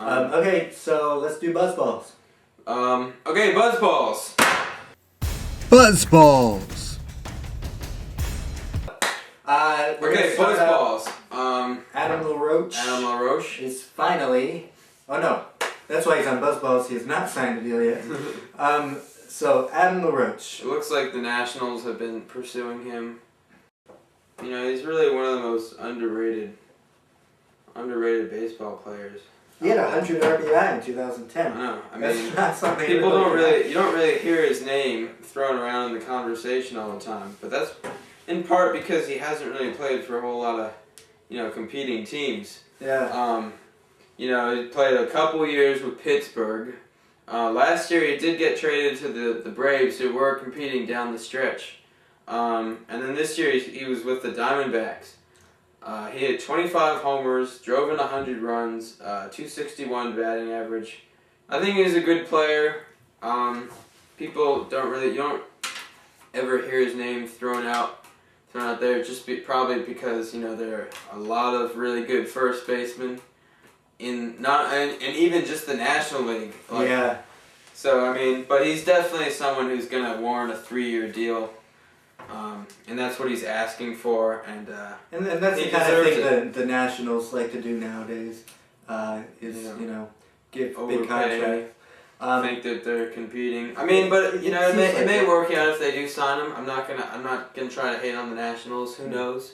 Okay, so let's do Buzzballs. Okay, Buzzballs. Buzzballs. Okay, Buzzballs. Adam LaRoche. Adam LaRoche is finally. Oh no, that's why he's on Buzzballs. He has not signed a deal yet. So Adam LaRoche. It looks like the Nationals have been pursuing him. You know, he's really one of the most underrated baseball players. He had 100 RBI in 2010. I know. I That's mean, not something you don't really hear his name thrown around in the conversation all the time. But that's in part because he hasn't really played for a whole lot of, competing teams. Yeah. He played a couple years with Pittsburgh. Last year he did get traded to the Braves, who were competing down the stretch. And then this year he was with the Diamondbacks. He had 25 homers, drove in 100 runs, 261 batting average. I think he's a good player. People you don't ever hear his name thrown out there, probably because there are a lot of really good first basemen and even just the National League. Yeah. So but he's definitely someone who's gonna warrant a 3-year deal. And that's what he's asking for, and that's the kind of thing that the Nationals like to do nowadays. Give big contracts. Think that they're competing. But it may work out if they do sign him. I'm not gonna try to hate on the Nationals. Who knows?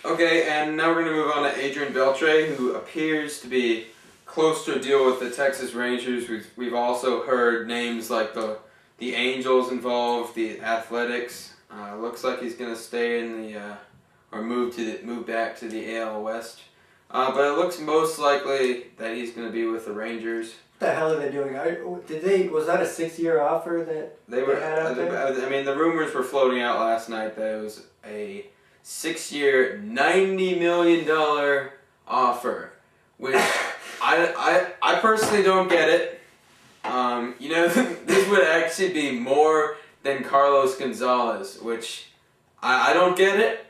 Okay, and now we're gonna move on to Adrian Beltre, who appears to be close to a deal with the Texas Rangers. We've also heard names like the Angels involved, the Athletics. Looks like he's gonna stay in or move back to the AL West. But it looks most likely that he's gonna be with the Rangers. What the hell are they doing? Was that a 6-year offer that they had out there? The rumors were floating out last night that it was a 6-year, $90 million offer, which I personally don't get it. This would actually be more than Carlos Gonzalez, which I don't get it.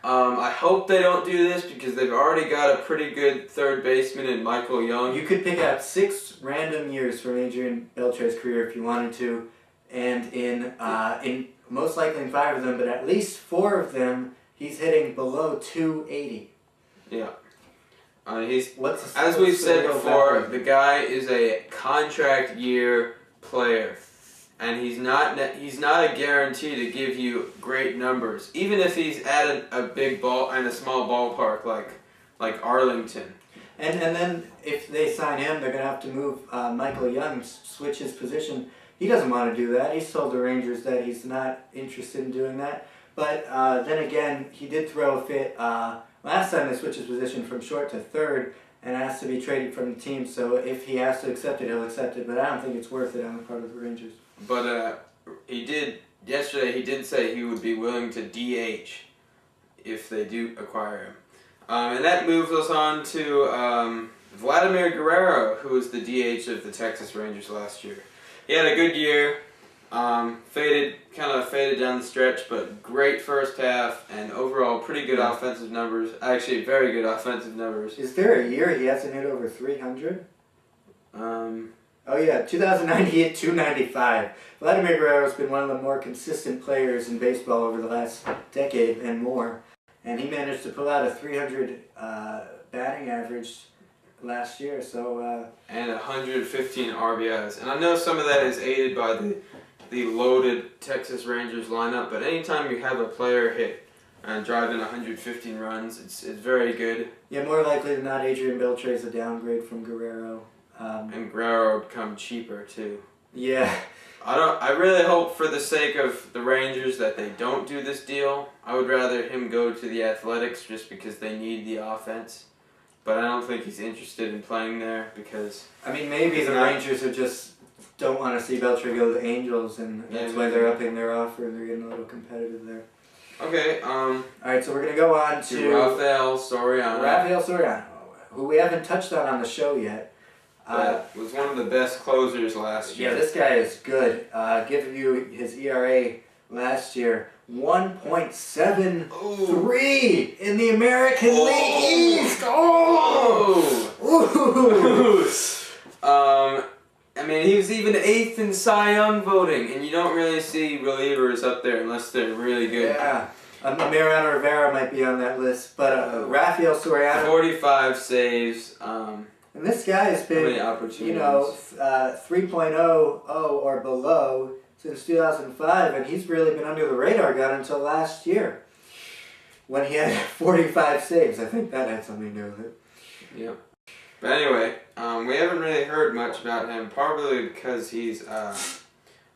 I hope they don't do this because they've already got a pretty good third baseman in Michael Young. You could pick out 6 random years from Adrian Beltre's career if you wanted to, and in most likely in 5 of them, but at least 4 of them, he's hitting below 280. Yeah. As we've said before, the guy is a contract year player, and he's not a guarantee to give you great numbers, even if he's at a big ball and a small ballpark like Arlington. And then if they sign him, they're gonna have to move Michael Young, switch his position. He doesn't want to do that. He's told the Rangers that he's not interested in doing that. But then again, he did throw a fit. Last time they switched his position from short to third and asked to be traded from the team, so if he has to accept it, he'll accept it, but I don't think it's worth it on the part of the Rangers. But yesterday he did say he would be willing to DH if they do acquire him. And that moves us on to Vladimir Guerrero, who was the DH of the Texas Rangers last year. He had a good year. Faded down the stretch, but great first half and overall pretty good offensive numbers. Actually, very good offensive numbers. Is there a year he hasn't hit over 300? Oh yeah, 2009 he hit 295. Vladimir Guerrero's been one of the more consistent players in baseball over the last decade and more, and he managed to pull out a 300 batting average last year. So and 115 RBIs, and I know some of that is aided by the loaded Texas Rangers lineup, but anytime you have a player hit and drive in 115 runs, it's very good. Yeah, more likely than not, Adrian Beltre is a downgrade from Guerrero. And Guerrero would come cheaper too. Yeah. I really hope for the sake of the Rangers that they don't do this deal. I would rather him go to the Athletics just because they need the offense. But I don't think he's interested in playing there because... maybe the Rangers are just don't want to see Beltre go to the Angels, and that's why they're upping their offer and they're getting a little competitive there. Okay, Alright, so we're going to go on to Rafael Soriano, who we haven't touched on the show yet. Was one of the best closers last year. Yeah, this guy is good. Giving you his ERA last year, 1.73 in the American League East. Oh! loose. I mean, he was even 8th in Cy Young voting, and you don't really see relievers up there unless they're really good. Yeah. Mariano Rivera might be on that list, but Rafael Soriano. 45 saves. And this guy has been, opportunities? 3.00 or below since 2005, and he's really been under the radar gun until last year when he had 45 saves. I think that had something to do with it. Yep. But anyway, we haven't really heard much about him, probably because he's, I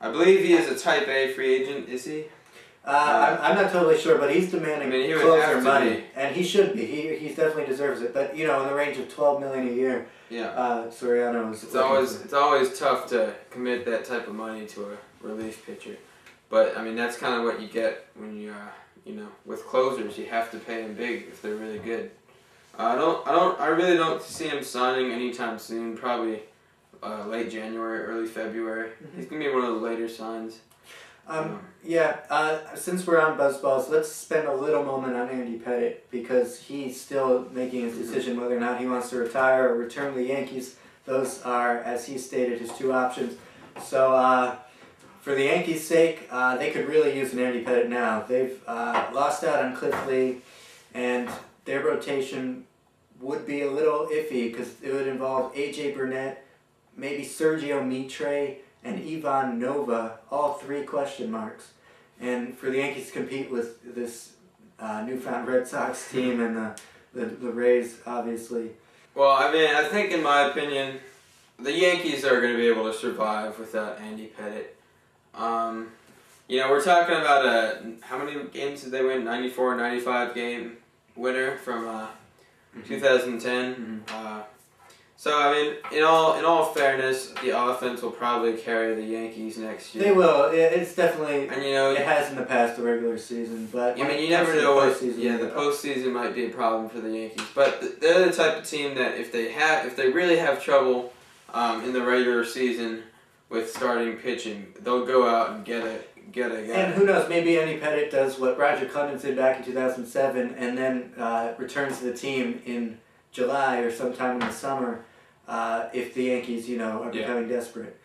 believe he is a Type A free agent, is he? I'm not totally sure, but he's demanding he would closer have to money, be. and he should be. He definitely deserves it. But in the range of $12 million a year, Soriano is. It's always tough to commit that type of money to a relief pitcher, but I mean that's kind of what you get when you with closers. You have to pay them big if they're really good. I really don't see him signing anytime soon. Probably late January, early February. He's gonna be one of the later signs. Since we're on Buzzballs, let's spend a little moment on Andy Pettitte because he's still making his decision whether or not he wants to retire or return to the Yankees. Those are, as he stated, his two options. So for the Yankees' sake, they could really use an Andy Pettitte now. They've lost out on Cliff Lee, and their rotation would be a little iffy because it would involve A.J. Burnett, maybe Sergio Mitre, and Ivan Nova, all 3 question marks. And for the Yankees to compete with this newfound Red Sox team and the Rays, obviously. Well, I mean, I think in my opinion, the Yankees are going to be able to survive without Andy Pettitte. We're talking about how many games did they win? 94, 95 game winner from 2010. So I mean, in all fairness, the offense will probably carry the Yankees next year. They will. It's definitely. And it has in the past the regular season, but I mean, you never know what. The postseason might be a problem for the Yankees, but they're the type of team that if they really have trouble in the regular season with starting pitching, they'll go out and get a guy. And who knows? Maybe Andy Pettitte does what Roger Clemens did back in 2007, and then returns to the team in July or sometime in the summer if the Yankees, are becoming desperate.